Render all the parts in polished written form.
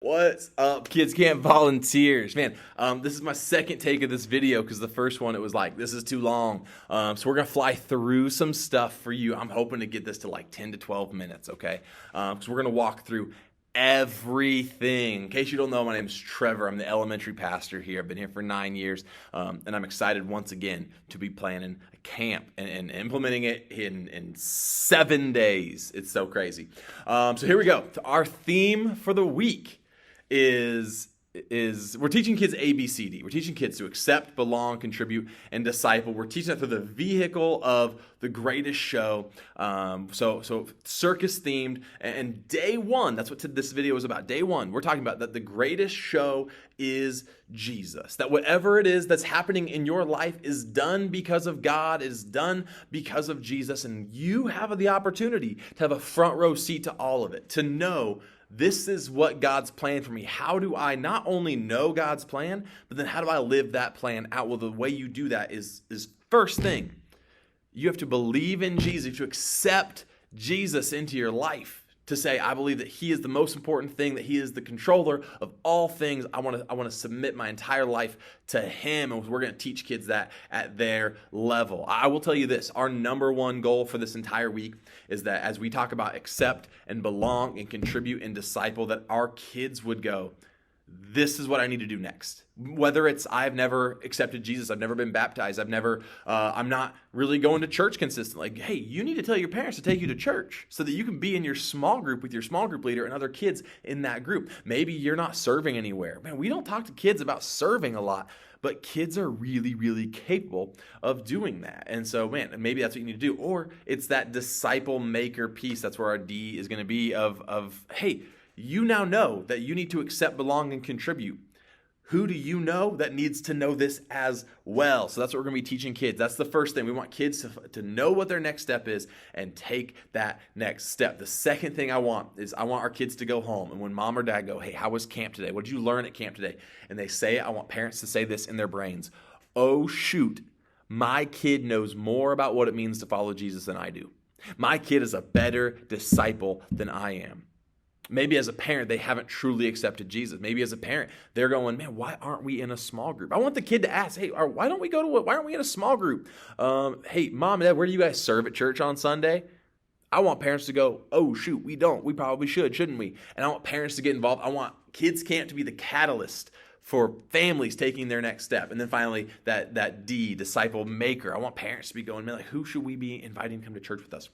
What's up, Kids Camp volunteers? Man, this is my second take of this video because the first one, it was like, this is too long. So we're going to fly through some stuff for you. I'm hoping to get this to like 10 to 12 minutes, okay? Because we're going to walk through everything. In case you don't know, my name is Trevor. I'm the elementary pastor here. I've been here for 9 years, and I'm excited once again to be planning a camp and implementing it in 7 days. It's so crazy. So here we go. Our theme for the week is we're teaching kids ABCD. We're teaching kids to accept, belong, contribute, and disciple. We're teaching that through the vehicle of the greatest show. So circus themed. And day one, that's what this video is about. Day one, we're talking about that the greatest show is Jesus. That whatever it is that's happening in your life is done because of God, is done because of Jesus. And you have the opportunity to have a front row seat to all of it, to know this is what God's plan for me. How do I not only know God's plan, but then how do I live that plan out? Well, the way you do that is first thing, you have to believe in Jesus. You have to accept Jesus into your life, to say, I believe that He is the most important thing, that He is the controller of all things. I want to submit my entire life to Him, and we're going to teach kids that at their level. I will tell you this, our number one goal for this entire week is that as we talk about accept and belong and contribute and disciple, that our kids would go, this is what I need to do next. Whether it's I've never accepted Jesus, I've never been baptized, I'm not really going to church consistently. Like, hey, you need to tell your parents to take you to church so that you can be in your small group with your small group leader and other kids in that group. Maybe you're not serving anywhere. Man, we don't talk to kids about serving a lot, but kids are really, really capable of doing that. And so, man, maybe that's what you need to do. Or it's that disciple maker piece. That's where our D is going to be of hey, you now know that you need to accept, belong, and contribute. Who do you know that needs to know this as well? So that's what we're going to be teaching kids. That's the first thing. We want kids to know what their next step is and take that next step. The second thing I want our kids to go home, and when mom or dad go, hey, how was camp today? What did you learn at camp today? And they say it, I want parents to say this in their brains. Oh, shoot, my kid knows more about what it means to follow Jesus than I do. My kid is a better disciple than I am. Maybe as a parent, they haven't truly accepted Jesus. Maybe as a parent, they're going, man, why aren't we in a small group? I want the kid to ask, hey, why aren't we in a small group? Hey, mom and dad, where do you guys serve at church on Sunday? I want parents to go, oh, shoot, we don't. We probably should, shouldn't we? And I want parents to get involved. I want Kids Camp to be the catalyst for families taking their next step. And then finally, that D, disciple maker. I want parents to be going, man, like, who should we be inviting to come to church with us?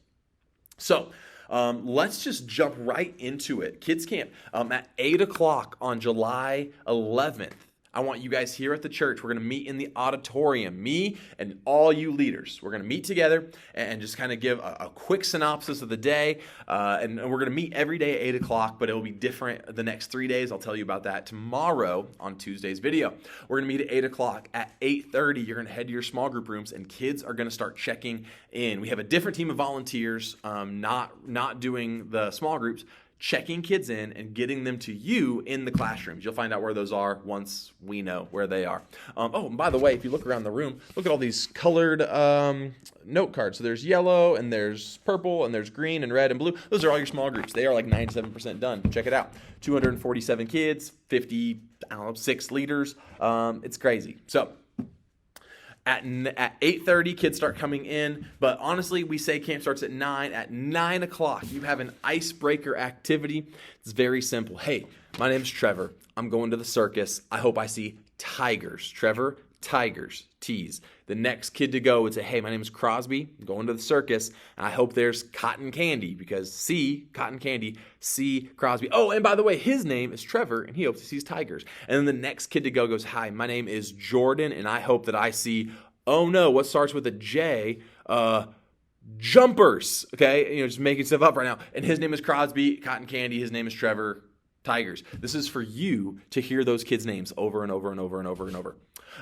So, let's just jump right into it. Kids Camp at 8 o'clock on July 11th. I want you guys here at the church. We're going to meet in the auditorium, me and all you leaders. We're going to meet together and just kind of give a quick synopsis of the day. And we're going to meet every day at 8 o'clock, but it will be different the next 3 days. I'll tell you about that tomorrow on Tuesday's video. We're going to meet at 8 o'clock. At 8:30, you're going to head to your small group rooms, and kids are going to start checking in. We have a different team of volunteers, not doing the small groups, checking kids in and getting them to you in the classrooms. You'll find out where those are once we know where they are. And by the way, if you look around the room, look at all these colored note cards. So there's yellow, and there's purple, and there's green, and red, and blue. Those are all your small groups. They are like 97% done. Check it out. 247 kids, 6 leaders. It's crazy. So At 8:30, kids start coming in, but honestly, we say camp starts at 9. At 9 o'clock, you have an icebreaker activity. It's very simple. Hey, my name's Trevor. I'm going to the circus. I hope I see tigers. Trevor, tigers, T's. The next kid to go would say, hey, my name is Crosby. I'm going to the circus, and I hope there's cotton candy, because C, cotton candy, C, Crosby. Oh, and by the way, his name is Trevor, and he hopes he sees tigers. And then the next kid to go goes, hi, my name is Jordan, and I hope that I see, oh no, what starts with a J? Jumpers. Okay, just making stuff up right now. And his name is Crosby, cotton candy. His name is Trevor, tigers. This is for you to hear those kids' names over and over and over and over and over.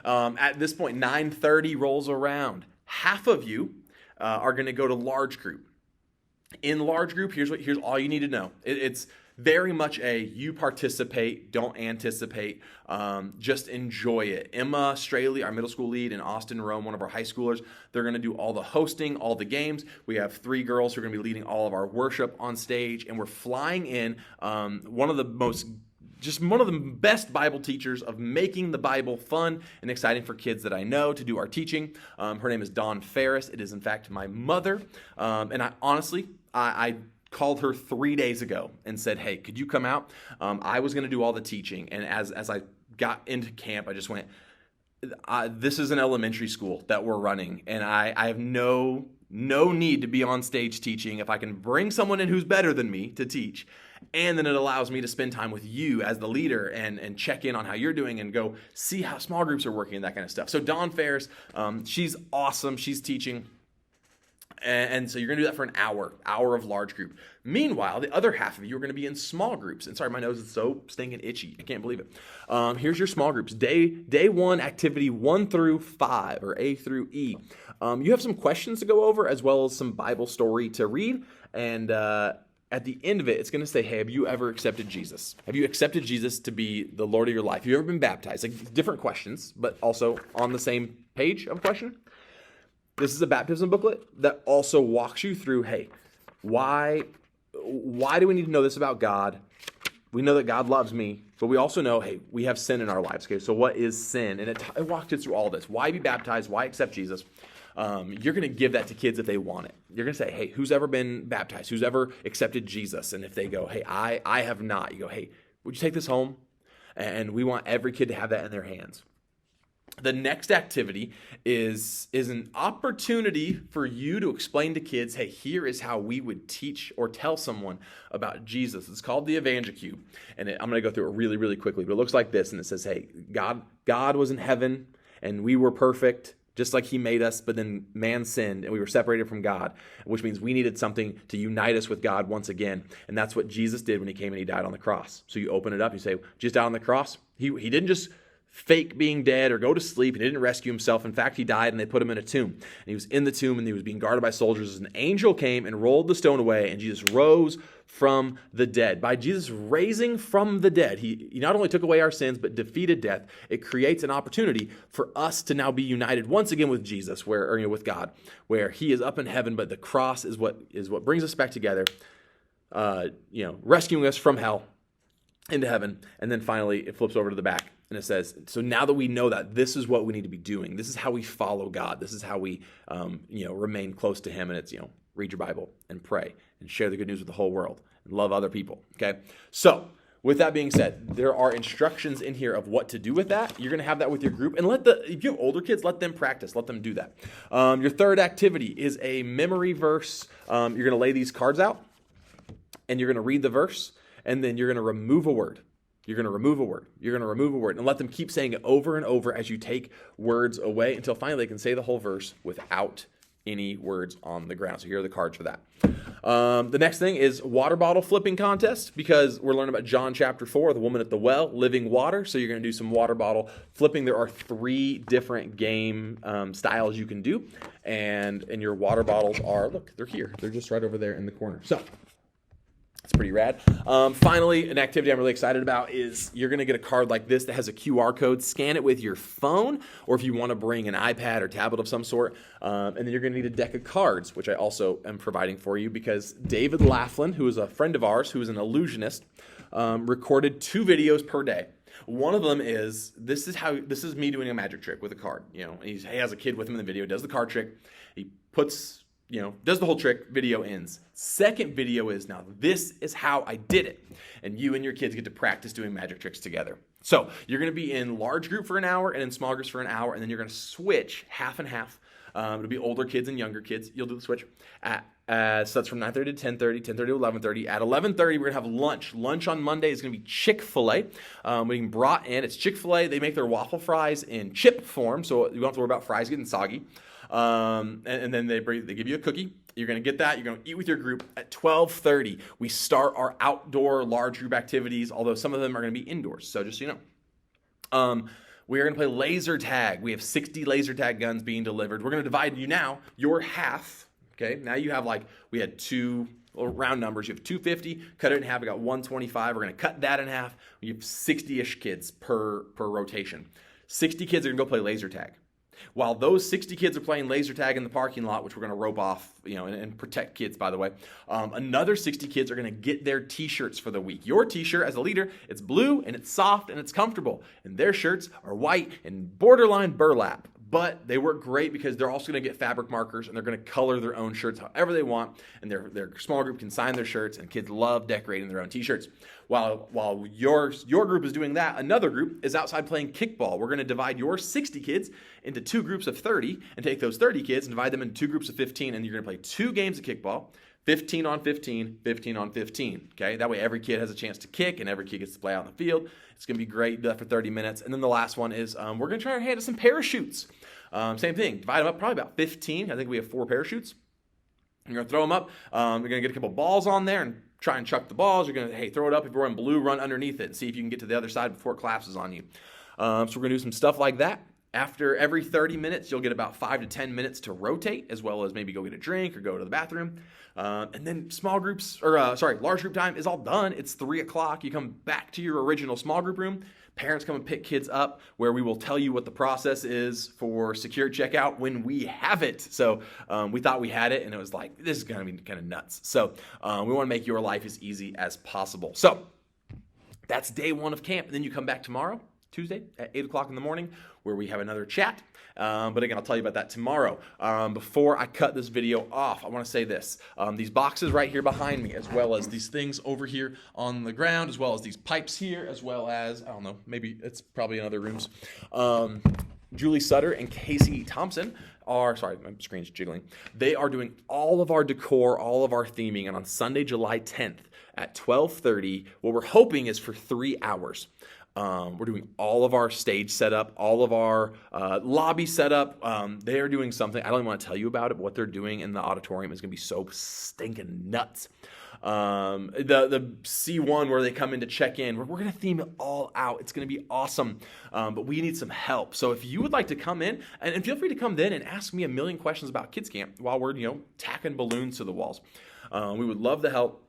At this point, 9:30 rolls around. Half of you are going to go to large group. In large group, here's all you need to know. It's very much you participate, don't anticipate, just enjoy it. Emma Straley, our middle school lead, and Austin Rome, one of our high schoolers, they're going to do all the hosting, all the games. We have 3 girls who are going to be leading all of our worship on stage, and we're flying in one of the most just one of the best Bible teachers of making the Bible fun and exciting for kids that I know to do our teaching. Her name is Dawn Ferris. It is, in fact, my mother. And I honestly called her 3 days ago and said, hey, could you come out? I was going to do all the teaching. And as I got into camp, I just went, this is an elementary school that we're running. And I have no need to be on stage teaching. If I can bring someone in who's better than me to teach, and then it allows me to spend time with you as the leader and check in on how you're doing and go see how small groups are working and that kind of stuff. So Dawn Ferris, she's awesome. She's teaching. And so you're going to do that for an hour of large group. Meanwhile, the other half of you are going to be in small groups. And sorry, my nose is so stinking itchy. I can't believe it. Here's your small groups. Day 1, activity 1 through 5, or A through E. You have some questions to go over as well as some Bible story to read. And at the end of it, it's going to say, hey, have you ever accepted Jesus? Have you accepted Jesus to be the Lord of your life? Have you ever been baptized? Like different questions, but also on the same page of question. This is a baptism booklet that also walks you through, hey, why do we need to know this about God? We know that God loves me, but we also know, hey, we have sin in our lives. Okay, so what is sin? And it walks you through all this. Why be baptized? Why accept Jesus? You're going to give that to kids if they want it. You're going to say, hey, who's ever been baptized? Who's ever accepted Jesus? And if they go, hey, I have not, you go, hey, would you take this home? And we want every kid to have that in their hands. The next activity is an opportunity for you to explain to kids, hey, here is how we would teach or tell someone about Jesus. It's called the Evangelique. And I'm going to go through it really, really quickly. But it looks like this. And it says, hey, God was in heaven and we were perfect, just like he made us, but then man sinned and we were separated from God, which means we needed something to unite us with God once again. And that's what Jesus did when he came and he died on the cross. So you open it up, you say, Jesus died on the cross. He didn't just fake being dead or go to sleep. He didn't rescue himself. In fact, he died and they put him in a tomb. And he was in the tomb and he was being guarded by soldiers. An angel came and rolled the stone away and Jesus rose from the dead. By Jesus raising from the dead, he not only took away our sins, but defeated death. It creates an opportunity for us to now be united once again with Jesus, with God, where he is up in heaven, but the cross is what brings us back together, rescuing us from hell into heaven. And then finally, it flips over to the back. And it says, so now that we know that, this is what we need to be doing. This is how we follow God. This is how we, remain close to him. And it's, read your Bible and pray and share the good news with the whole world and love other people. Okay. So with that being said, there are instructions in here of what to do with that. You're going to have that with your group, and if you have older kids, let them practice. Let them do that. Your third activity is a memory verse. You're going to lay these cards out and you're going to read the verse, and then you're going to remove a word. You're going to remove a word. You're going to remove a word and let them keep saying it over and over as you take words away until finally they can say the whole verse without any words on the ground. So here are the cards for that. The next thing is water bottle flipping contest, because we're learning about John chapter 4, the woman at the well, living water. So you're going to do some water bottle flipping. There are 3 different game styles you can do. And your water bottles are, look, they're here. They're just right over there in the corner. So it's pretty rad. Finally, an activity I'm really excited about is you're going to get a card like this that has a QR code. Scan it with your phone, or if you want to bring an iPad or tablet of some sort. And then you're going to need a deck of cards, which I also am providing for you, because David Laughlin, who is a friend of ours, who is an illusionist, recorded 2 videos per day. One of them is, this is me doing a magic trick with a card. He has a kid with him in the video, does the card trick. He puts, does the whole trick, video ends. Second video is, now this is how I did it. And you and your kids get to practice doing magic tricks together. So you're going to be in large group for an hour and in small groups for an hour, and then you're going to switch half and half. It'll be older kids and younger kids. You'll do the switch. So that's from 9:30 to 10:30, 10:30 to 11:30. At 11:30, we're going to have lunch. Lunch on Monday is going to be Chick-fil-A. We brought in, it's Chick-fil-A. They make their waffle fries in chip form, so you don't have to worry about fries getting soggy. And then they give you a cookie. You're going to get that. You're going to eat with your group. At 12:30, we start our outdoor large group activities, although some of them are going to be indoors. So just so you know. We are going to play laser tag. We have 60 laser tag guns being delivered. We're going to divide your half. Okay. Now you have we had 2 round numbers. You have 250, cut it in half. We got 125. We're going to cut that in half. We have 60-ish kids per rotation. 60 kids are going to go play laser tag. While those 60 kids are playing laser tag in the parking lot, which we're going to rope off, and protect kids, by the way, another 60 kids are going to get their t-shirts for the week. Your t-shirt as a leader, it's blue and it's soft and it's comfortable. And their shirts are white and borderline burlap. But they work great because they're also going to get fabric markers and they're going to color their own shirts however they want. And their small group can sign their shirts, and kids love decorating their own t-shirts. While your group is doing that, another group is outside playing kickball. We're going to divide your 60 kids into 2 groups of 30 and take those 30 kids and divide them into 2 groups of 15. And you're going to play 2 games of kickball, 15 on 15, 15 on 15. Okay, that way every kid has a chance to kick and every kid gets to play out in the field. It's going to be great. Do that for 30 minutes. And then the last one is we're going to try our hand at some parachutes. Same thing. Divide them up, probably about 15. I think we have 4 parachutes. You're going to throw them up. You're going to get a couple balls on there and try and chuck the balls. You're going to, throw it up. If you're in blue, run underneath it and see if you can get to the other side before it collapses on you. So we're going to do some stuff like that. After every 30 minutes, you'll get about 5 to 10 minutes to rotate, as well as maybe go get a drink or go to the bathroom. And then large group time is all done. It's 3 o'clock. You come back to your original small group room. Parents come and pick kids up, where we will tell you what the process is for secure checkout when we have it. So we thought we had it, and it was like, this is going to be kind of nuts. So we want to make your life as easy as possible. So that's day 1 of camp. And then you come back tomorrow, Tuesday at 8 o'clock in the morning, where we have another chat. But again, I'll tell you about that tomorrow. Before I cut this video off, I want to say this. These boxes right here behind me, as well as these things over here on the ground, as well as these pipes here, as well as, I don't know, maybe it's probably in other rooms. Julie Sutter and Casey Thompson my screen's jiggling. They are doing all of our decor, all of our theming, and on Sunday, July 10th at 12:30, what we're hoping is for 3 hours. We're doing all of our stage setup, all of our lobby setup. They're doing something. I don't even want to tell you about it, but what they're doing in the auditorium is going to be so stinking nuts. The C1 where they come in to check in, we're going to theme it all out. It's going to be awesome, but we need some help. So if you would like to come in, and feel free to come then and ask me a million questions about Kids Camp while we're tacking balloons to the walls. We would love the help.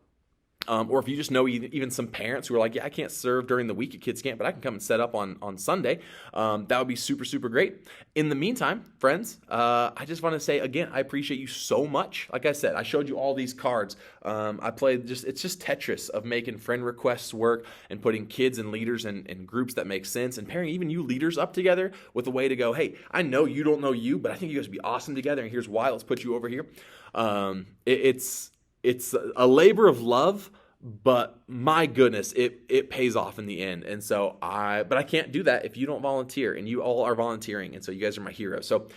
Or if you just know even some parents who are like, yeah, I can't serve during the week at Kids Camp, but I can come and set up on Sunday. That would be super, super great. In the meantime, friends, I just want to say, again, I appreciate you so much. Like I said, I showed you all these cards. I played it's just Tetris of making friend requests work and putting kids and leaders in groups that make sense, and pairing even you leaders up together with a way to go, hey, I know you don't know you, but I think you guys would be awesome together, and here's why. Let's put you over here. It's a labor of love, but my goodness, it pays off in the end. And so but I can't do that if you don't volunteer, and you all are volunteering. And so you guys are my heroes. So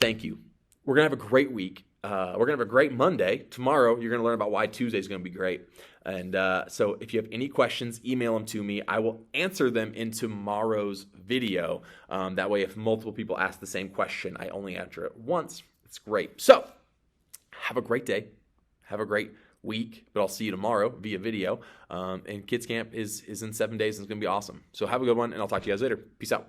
thank you. We're going to have a great week. We're going to have a great Monday. Tomorrow, you're going to learn about why Tuesday is going to be great. And so if you have any questions, email them to me. I will answer them in tomorrow's video. That way, if multiple people ask the same question, I only answer it once. It's great. So have a great day. Have a great week, but I'll see you tomorrow via video. And Kids Camp is in 7 days, and it's going to be awesome. So have a good one, and I'll talk to you guys later. Peace out.